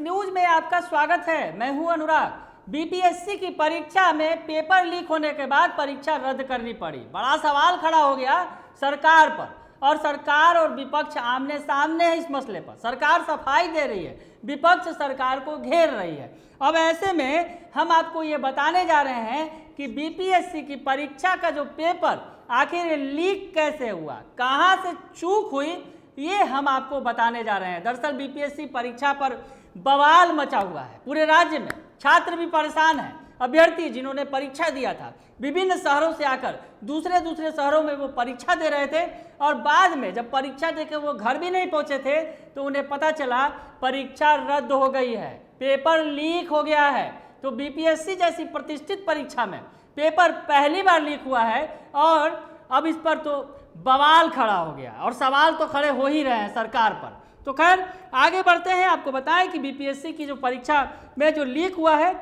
News में आपका स्वागत है। मैं हूं अनुराग। बीपीएससी की परीक्षा में पेपर लीक होने के बाद परीक्षा रद्द करनी पड़ी। बड़ा सवाल खड़ा हो गया सरकार पर, और सरकार और विपक्ष आमने सामने है इस मसले पर। सरकार सफाई दे रही है, विपक्ष सरकार को घेर रही है। अब ऐसे में हम आपको ये बताने जा रहे हैं कि बीपीएससी की परीक्षा का जो पेपर आखिर लीक कैसे हुआ, कहाँ से चूक हुई, ये हम आपको बताने जा रहे हैं। दरअसल बीपीएससी परीक्षा पर बवाल मचा हुआ है पूरे राज्य में। छात्र भी परेशान हैं। अभ्यर्थी जिन्होंने परीक्षा दिया था विभिन्न शहरों से आकर दूसरे शहरों में वो परीक्षा दे रहे थे, और बाद में जब परीक्षा देकर वो घर भी नहीं पहुंचे थे तो उन्हें पता चला परीक्षा रद्द हो गई है, पेपर लीक हो गया है। तो बीपीएससी जैसी प्रतिष्ठित परीक्षा में पेपर पहली बार लीक हुआ है, और अब इस पर तो बवाल खड़ा हो गया, और सवाल तो खड़े हो ही रहे हैं सरकार पर। तो खैर आगे बढ़ते हैं। आपको बताएं कि बीपीएससी की जो परीक्षा में जो लीक हुआ है,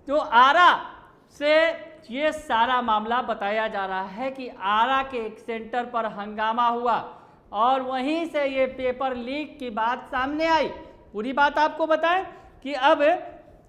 जो आरा से ये सारा मामला बताया जा रहा है कि आरा के एक सेंटर पर हंगामा हुआ और वहीं से ये पेपर लीक की बात सामने आई। पूरी बात आपको बताएं कि अब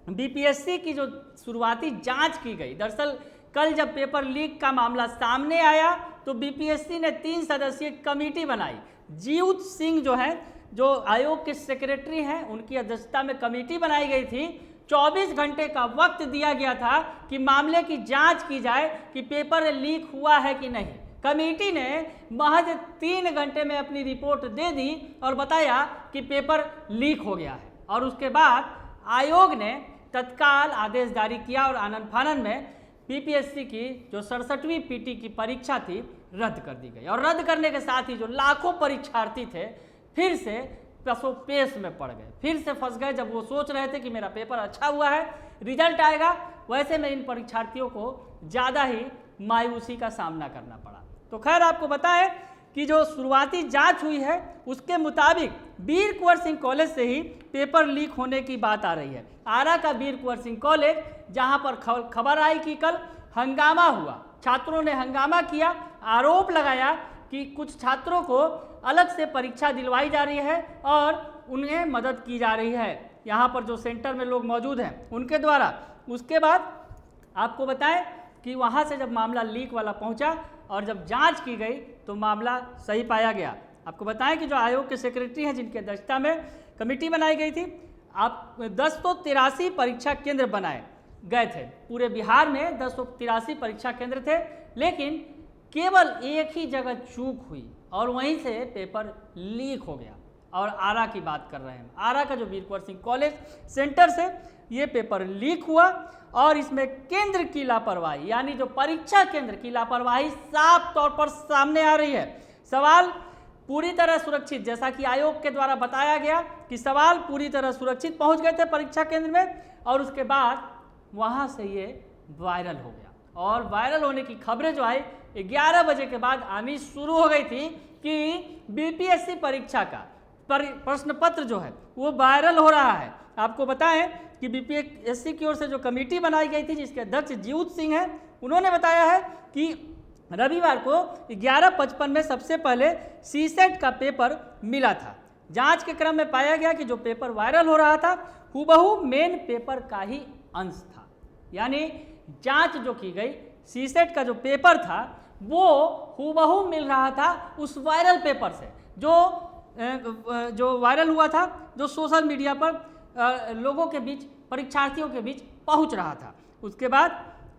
बीपीएससी की जो शुरुआती जांच की गई। दरअसल कल जब पेपर लीक का मामला सामने आया तो बीपीएससी ने 3 सदस्यीय कमेटी बनाई। जीउत सिंह जो है, जो आयोग के सेक्रेटरी हैं, उनकी अध्यक्षता में कमेटी बनाई गई थी। 24 घंटे का वक्त दिया गया था कि मामले की जांच की जाए कि पेपर लीक हुआ है कि नहीं। कमेटी ने महज 3 घंटे में अपनी रिपोर्ट दे दी और बताया कि पेपर लीक हो गया है, और उसके बाद आयोग ने तत्काल आदेश जारी किया और आनन फानन में बीपीएससी की जो 67वीं पीटी की परीक्षा थी रद्द कर दी गई। और रद्द करने के साथ ही जो लाखों परीक्षार्थी थे फिर से पसोपेश में पड़ गए, फिर से फंस गए। जब वो सोच रहे थे कि मेरा पेपर अच्छा हुआ है, रिजल्ट आएगा, वैसे में इन परीक्षार्थियों को ज़्यादा ही मायूसी का सामना करना पड़ा। तो खैर आपको बताएं कि जो शुरुआती जांच हुई है उसके मुताबिक वीर कुंवर सिंह कॉलेज से ही पेपर लीक होने की बात आ रही है। आरा का वीर कुंवर सिंह कॉलेज, जहां पर खबर आई कि कल हंगामा हुआ, छात्रों ने हंगामा किया, आरोप लगाया कि कुछ छात्रों को अलग से परीक्षा दिलवाई जा रही है और उन्हें मदद की जा रही है, यहाँ पर जो सेंटर में लोग मौजूद हैं उनके द्वारा। उसके बाद आपको बताएं कि वहाँ से जब मामला लीक वाला पहुँचा और जब जांच की गई तो मामला सही पाया गया। आपको बताएं कि जो आयोग के सेक्रेटरी हैं, जिनकी अध्यक्षता में कमेटी बनाई गई थी, आप 1083 परीक्षा केंद्र बनाए गए थे। पूरे बिहार में 1083 परीक्षा केंद्र थे, लेकिन केवल एक ही जगह चूक हुई और वहीं से पेपर लीक हो गया। और आरा की बात कर रहे हैं, आरा का जो वीर कुंवर सिंह कॉलेज सेंटर से ये पेपर लीक हुआ, और इसमें केंद्र की लापरवाही, यानी जो परीक्षा केंद्र की लापरवाही साफ तौर पर सामने आ रही है। सवाल पूरी तरह सुरक्षित, जैसा कि आयोग के द्वारा बताया गया कि सवाल पूरी तरह सुरक्षित पहुंच गए थे परीक्षा केंद्र में, और उसके बाद वहां से ये वायरल हो गया। और वायरल होने की खबरें जो आई 11 बजे के बाद आनी शुरू हो गई थी कि बीपीएससी परीक्षा का प्रश्न पत्र जो है वो वायरल हो रहा है। आपको बताएं कि बीपीएससी की ओर से जो कमेटी बनाई गई थी, जिसके अध्यक्ष जीउत सिंह हैं, उन्होंने बताया है कि रविवार को 11:55 में सबसे पहले सीसेट का पेपर मिला था। जांच के क्रम में पाया गया कि जो पेपर वायरल हो रहा था हूबहू मेन पेपर का ही अंश था। यानी जांच जो की गई, सीसेट का जो पेपर था वो हूबहू मिल रहा था उस वायरल पेपर से, जो वायरल हुआ था, जो सोशल मीडिया पर लोगों के बीच, परीक्षार्थियों के बीच पहुंच रहा था। उसके बाद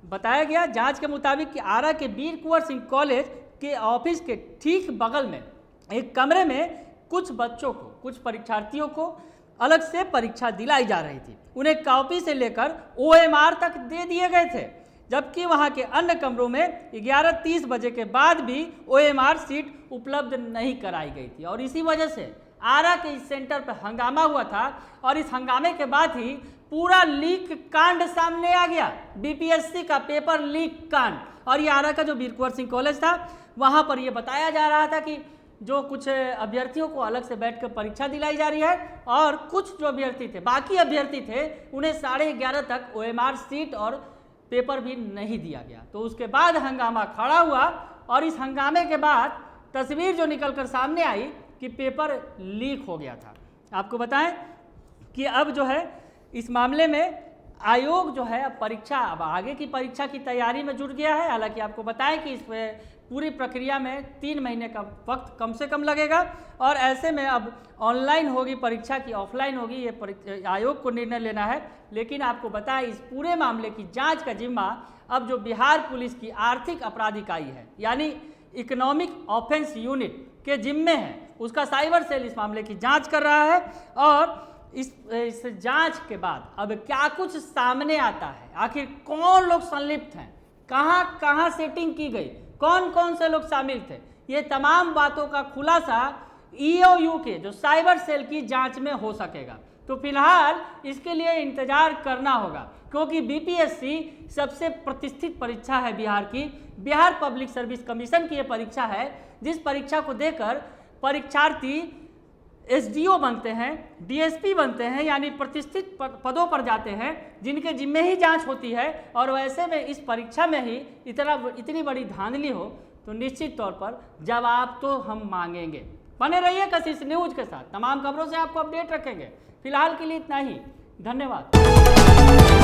बताया गया जांच के मुताबिक कि आरा के वीर कुंवर सिंह कॉलेज के ऑफिस के ठीक बगल में एक कमरे में कुछ बच्चों को, कुछ परीक्षार्थियों को अलग से परीक्षा दिलाई जा रही थी। उन्हें कॉपी से लेकर OMR तक दे दिए गए थे, जबकि वहां के अन्य कमरों में 11:30 बजे के बाद भी OMR सीट उपलब्ध नहीं कराई गई थी। और इसी वजह से आरा के इस सेंटर पर हंगामा हुआ था, और इस हंगामे के बाद ही पूरा लीक कांड सामने आ गया, बीपीएससी का पेपर लीक कांड। और ये आरा का जो वीर कुंवर सिंह कॉलेज था, वहां पर यह बताया जा रहा था कि जो कुछ अभ्यर्थियों को अलग से बैठकर परीक्षा दिलाई जा रही है, और कुछ जो अभ्यर्थी थे, बाकी अभ्यर्थी थे, उन्हें 11:30 तक OMR सीट और पेपर भी नहीं दिया गया। तो उसके बाद हंगामा खड़ा हुआ, और इस हंगामे के बाद तस्वीर जो निकलकर सामने आई कि पेपर लीक हो गया था। आपको बताएं कि अब जो है इस मामले में आयोग जो है अब परीक्षा, अब आगे की परीक्षा की तैयारी में जुट गया है। हालांकि आपको बताएं कि इस पूरी प्रक्रिया में 3 महीने का वक्त कम से कम लगेगा और ऐसे में अब ऑनलाइन होगी परीक्षा की ऑफलाइन होगी, ये आयोग को निर्णय लेना है। लेकिन आपको बताएं इस पूरे मामले की जांच का जिम्मा अब जो बिहार पुलिस की आर्थिक अपराध इकाई है यानी इकोनॉमिक ऑफेंस यूनिट के जिम्मे है। उसका साइबर सेल इस मामले की जांच कर रहा है और इस जांच के बाद अब क्या कुछ सामने आता है, आखिर कौन लोग संलिप्त हैं, कहां कहां सेटिंग की गई, कौन कौन से लोग शामिल थे, ये तमाम बातों का खुलासा ईओयू के जो साइबर सेल की जांच में हो सकेगा। तो फिलहाल इसके लिए इंतजार करना होगा क्योंकि बीपीएससी सबसे प्रतिष्ठित परीक्षा है बिहार की। बिहार पब्लिक सर्विस कमीशन की ये परीक्षा है जिस परीक्षा को देकर परीक्षार्थी एसडीओ बनते हैं, डीएसपी बनते हैं, यानी प्रतिष्ठित पदों पर जाते हैं जिनके जिम्मे ही जांच होती है। और वैसे में इस परीक्षा में ही इतनी बड़ी धांधली हो तो निश्चित तौर पर जवाब तो हम मांगेंगे। बने रहिए कशिश न्यूज के साथ, तमाम खबरों से आपको अपडेट रखेंगे। फिलहाल के लिए इतना ही, धन्यवाद।